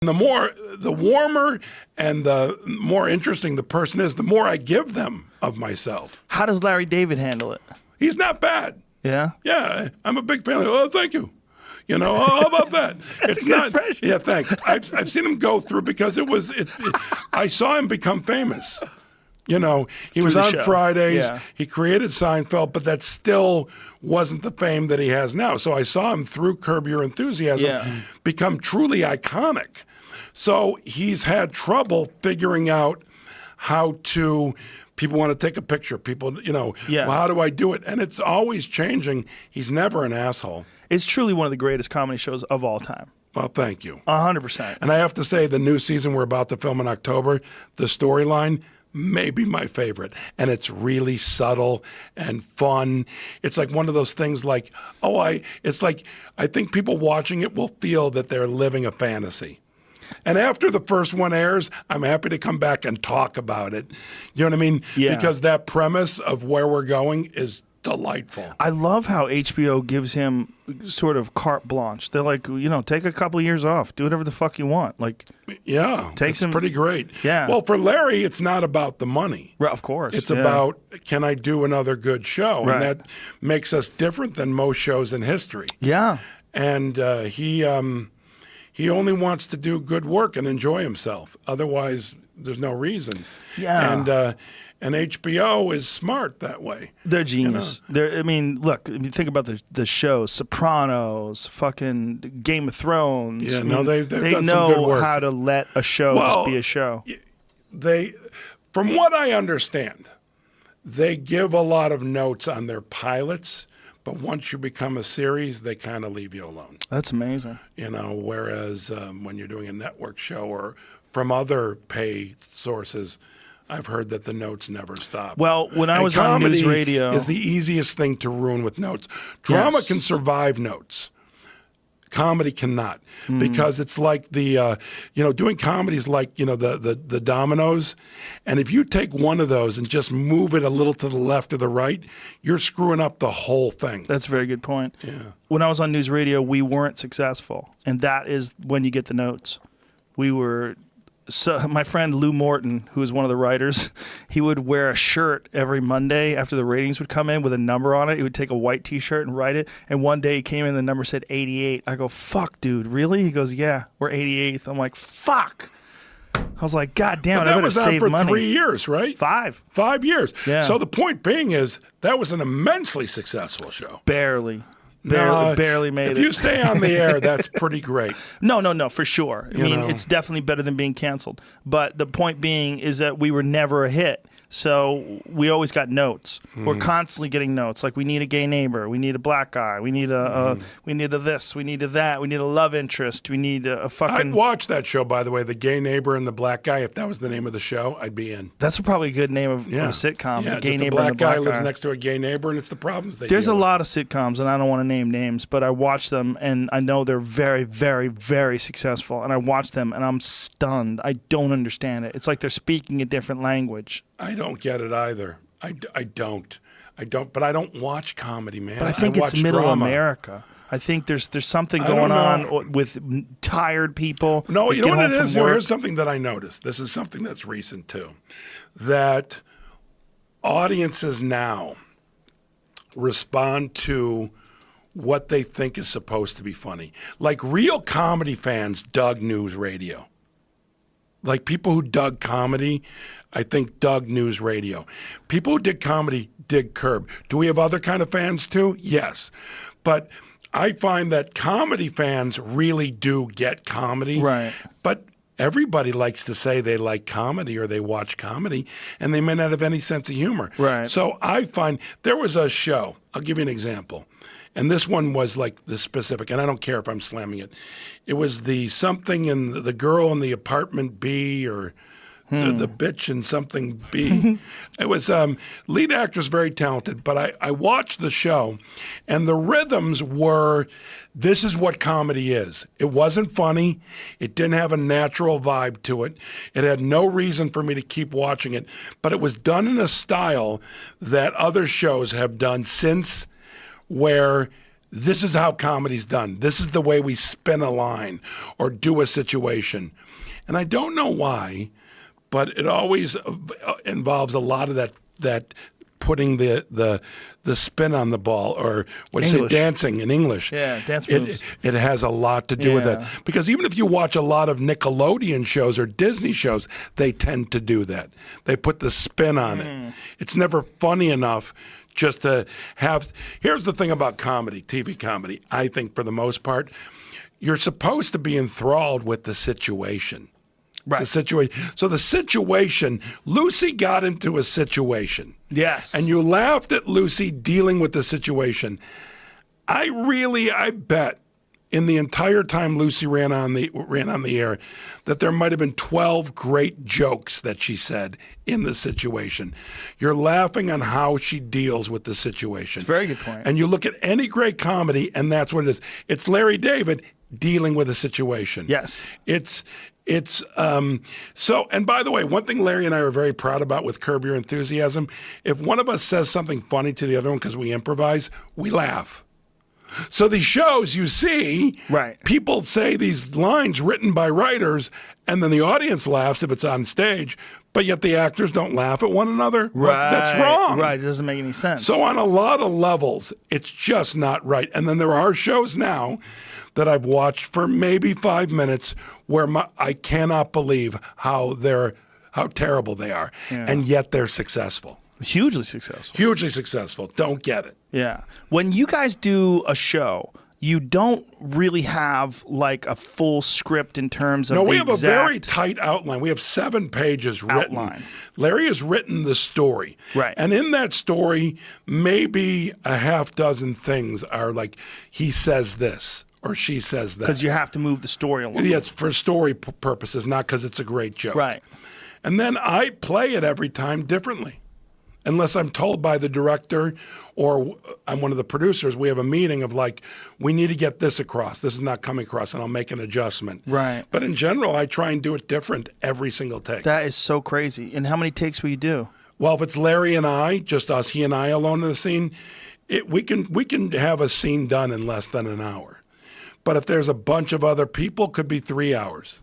And the warmer and the more interesting the person is, the more I give them of myself. How does Larry David handle it? He's not bad. Yeah? Yeah, I'm a big fan. Oh, thank you. You know, how about that? That's a good impression. Yeah, thanks. I've seen him go through because I saw him become famous. You know, he was on Fridays. Yeah. He created Seinfeld, but that still wasn't the fame that he has now. So I saw him through Curb Your Enthusiasm become truly iconic. So he's had trouble figuring out how to. People want to take a picture. People, you know, well, how do I do it? And it's always changing. He's never an asshole. It's truly one of the greatest comedy shows of all time. Well, thank you. 100%. And I have to say, the new season we're about to film in October, the storyline may be my favorite. And it's really subtle and fun. It's like one of those things like, it's like, I think people watching it will feel that they're living a fantasy. And after the first one airs, I'm happy to come back and talk about it. You know what I mean? Yeah. Because that premise of where we're going is delightful. I love how HBO gives him sort of carte blanche. They're like, you know, take a couple of years off. Do whatever the fuck you want. Like, yeah, it's pretty great. Yeah. Well, for Larry, it's not about the money. Right, of course. It's about, can I do another good show? Right. And that makes us different than most shows in history. Yeah. And he only wants to do good work and enjoy himself. Otherwise, there's no reason. Yeah. And HBO is smart that way. They're genius. You know? I mean, look, if you think about the shows, Sopranos, fucking Game of Thrones. Yeah, they've done know some good work. How to let a show just be a show. From what I understand, they give a lot of notes on their pilots. But once you become a series, they kind of leave you alone. That's amazing. You know, whereas when you're doing a network show or from other pay sources, I've heard that the notes never stop. Well, when I was on news radio, is the easiest thing to ruin with notes. Drama can survive notes. Comedy cannot, because it's like doing comedy is like, the dominoes. And if you take one of those and just move it a little to the left or the right, you're screwing up the whole thing. That's a very good point. Yeah. When I was on news radio, we weren't successful. And that is when you get the notes. So my friend Lou Morton, who was one of the writers, he would wear a shirt every Monday after the ratings would come in with a number on it. He would take a white T-shirt and write it. And one day he came in, the number said 88. I go, fuck, dude, really? He goes, yeah, we're 88th. I'm like, fuck. I was like, God damn it, I better save money. That was on for 3 years, right? 5. 5 years. Yeah. So the point being is that was an immensely successful show. Barely made it. If you stay on the air, that's pretty great. No, for sure. I mean, it's definitely better than being canceled. But the point being is that we were never a hit. So we always got notes. We're constantly getting notes. Like, we need a gay neighbor. We need a black guy. We need we need a this. We need a that. We need a love interest. We need a fucking... I'd watch that show, by the way, The Gay Neighbor and the Black Guy. If that was the name of the show, I'd be in. That's probably a good name of a sitcom. Yeah, The Gay Neighbor black and the Black Guy lives next to a gay neighbor, and it's the problems they There's a deal lot of sitcoms, and I don't want to name names, but I watch them, and I know they're very, very, very successful. And I watch them, and I'm stunned. I don't understand it. It's like they're speaking a different language. I don't get it either. I don't. But I don't watch comedy, man. But I think it's middle drama. America. I think there's something going on with tired people. No, you know what it is? Here's something that I noticed. This is something that's recent too. That audiences now respond to what they think is supposed to be funny. Like, real comedy fans dug news radio. Like, people who dug comedy, I think, dug news radio. People who did comedy dig Curb. Do we have other kind of fans too? Yes. But I find that comedy fans really do get comedy. Right. But everybody likes to say they like comedy or they watch comedy, and they may not have any sense of humor. Right. So I find there was a show. I'll give you an example. And this one was like the specific, and I don't care if I'm slamming it. It was the something in the girl in the apartment B, or the bitch in something B. It was lead actress, very talented, but I watched the show, and the rhythms were, this is what comedy is. It wasn't funny. It didn't have a natural vibe to it. It had no reason for me to keep watching it, but it was done in a style that other shows have done since, where this is how comedy's done. This is the way we spin a line or do a situation. And I don't know why, but it always involves a lot of that putting the spin on the ball, or what do you say, English. dancing in English. Yeah, dance moves. It has a lot to do with that. Yeah. Because even if you watch a lot of Nickelodeon shows or Disney shows, they tend to do that. They put the spin on it. It's never funny enough just to have. Here's the thing about comedy, TV comedy, I think for the most part, you're supposed to be enthralled with the situation. Right. The situation. So the situation, Lucy got into a situation. Yes. And you laughed at Lucy dealing with the situation. I bet in the entire time Lucy ran on the air that there might have been 12 great jokes that she said in the situation. You're laughing on how she deals with the situation. It's a very good point. And you look at any great comedy, and that's what it is. It's Larry David dealing with a situation. Yes. It's so, and by the way, one thing Larry and I are very proud about with Curb Your Enthusiasm, if one of us says something funny to the other one because we improvise, we laugh. So these shows you see, Right. people say these lines written by writers, and then the audience laughs if it's on stage, but yet the actors don't laugh at one another. Well, that's wrong. Right. It doesn't make any sense. So on a lot of levels, it's just not right. And then there are shows now that I've watched for maybe 5 minutes where I cannot believe how terrible they are, and yet they're successful. Hugely successful. Hugely successful. Don't get it. Yeah. When you guys do a show, you don't really have like a full script in terms of No, the we have a very exact tight outline. We have 7 pages written. Outline. Larry has written the story. Right. And in that story, maybe a half dozen things are like, he says this or she says that. because you have to move the story along. Yeah, it's for story purposes, not because it's a great joke. Right. And then I play it every time differently. Unless I'm told by the director or I'm one of the producers, we have a meeting of like, we need to get this across. This is not coming across, and I'll make an adjustment. Right. But in general, I try and do it different every single take. That is so crazy. And how many takes will you do? Well, if it's Larry and I, just us, he and I alone in the scene, we can have a scene done in less than an hour. But if there's a bunch of other people, could be 3 hours.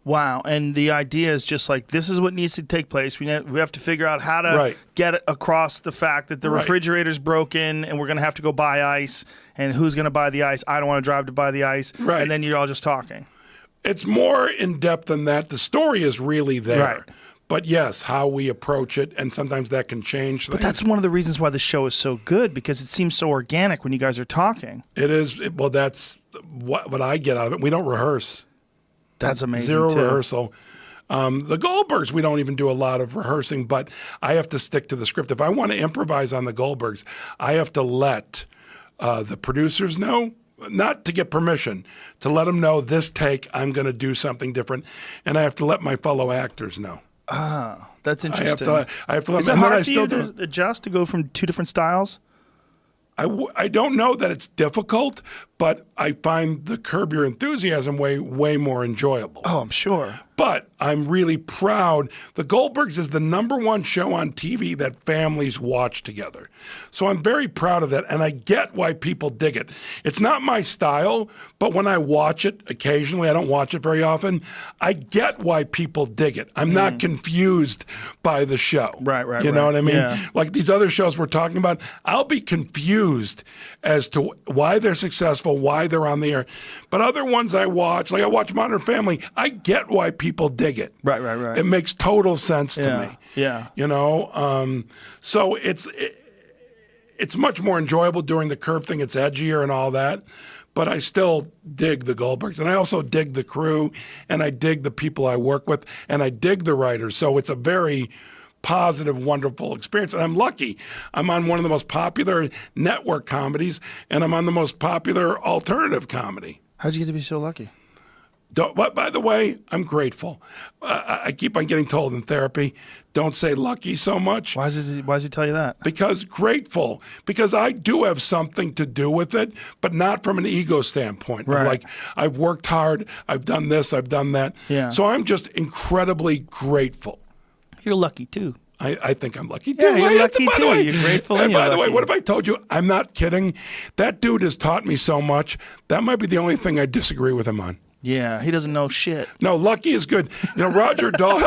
Wow. And the idea is just like, this is what needs to take place. We have to figure out how to Right. get across the fact that the Right. refrigerator's broken and we're going to have to go buy ice. And who's going to buy the ice? I don't want to drive to buy the ice. Right. And then you're all just talking. It's more in depth than that. The story is really there. Right. But yes, how we approach it, and sometimes that can change things. But that's one of the reasons why the show is so good, because it seems so organic when you guys are talking. It is. Well, that's what I get out of it. We don't rehearse. That's amazing. Zero too. rehearsal. The Goldbergs, we don't even do a lot of rehearsing, but I have to stick to the script. If I want to improvise on the Goldbergs, I have to let the producers know, not to get permission, to let them know this take, I'm going to do something different. And I have to let my fellow actors know. That's interesting. I have to let Is them it and then I hard for you still do. to adjust to go from two different styles? I don't know that it's difficult, but I find the Curb Your Enthusiasm way more enjoyable. Oh, I'm sure. But I'm really proud. The Goldbergs is the #1 show on TV that families watch together. So I'm very proud of that, and I get why people dig it. It's not my style, but when I watch it occasionally, I don't watch it very often, I get why people dig it. I'm not confused by the show. Right, You know right. what I mean? Yeah. Like these other shows we're talking about, I'll be confused as to why they're successful, why they're on the air. But other ones I watch, like I watch Modern Family, I get why people dig it. Right. It makes total sense to me. Yeah. You know, so it's much more enjoyable during the Curb thing. It's edgier and all that. But I still dig the Goldbergs. And I also dig the crew, and I dig the people I work with, and I dig the writers. So it's a very positive, wonderful experience. And I'm lucky. I'm on one of the most popular network comedies, and I'm on the most popular alternative comedy. How'd you get to be so lucky? But by the way, I'm grateful. I keep on getting told in therapy, don't say lucky so much. Why does he tell you that? Because grateful. Because I do have something to do with it, but not from an ego standpoint. Right. Like, I've worked hard, I've done this, I've done that. Yeah. So I'm just incredibly grateful. You're lucky too. I think I'm lucky too. Yeah, you're I- lucky by the too. way- You're grateful And and by you're the way, lucky. what if I told you I'm not kidding? That dude has taught me so much. That might be the only thing I disagree with him on. Yeah, he doesn't know shit. No, lucky is good. You know, Roger Dawes.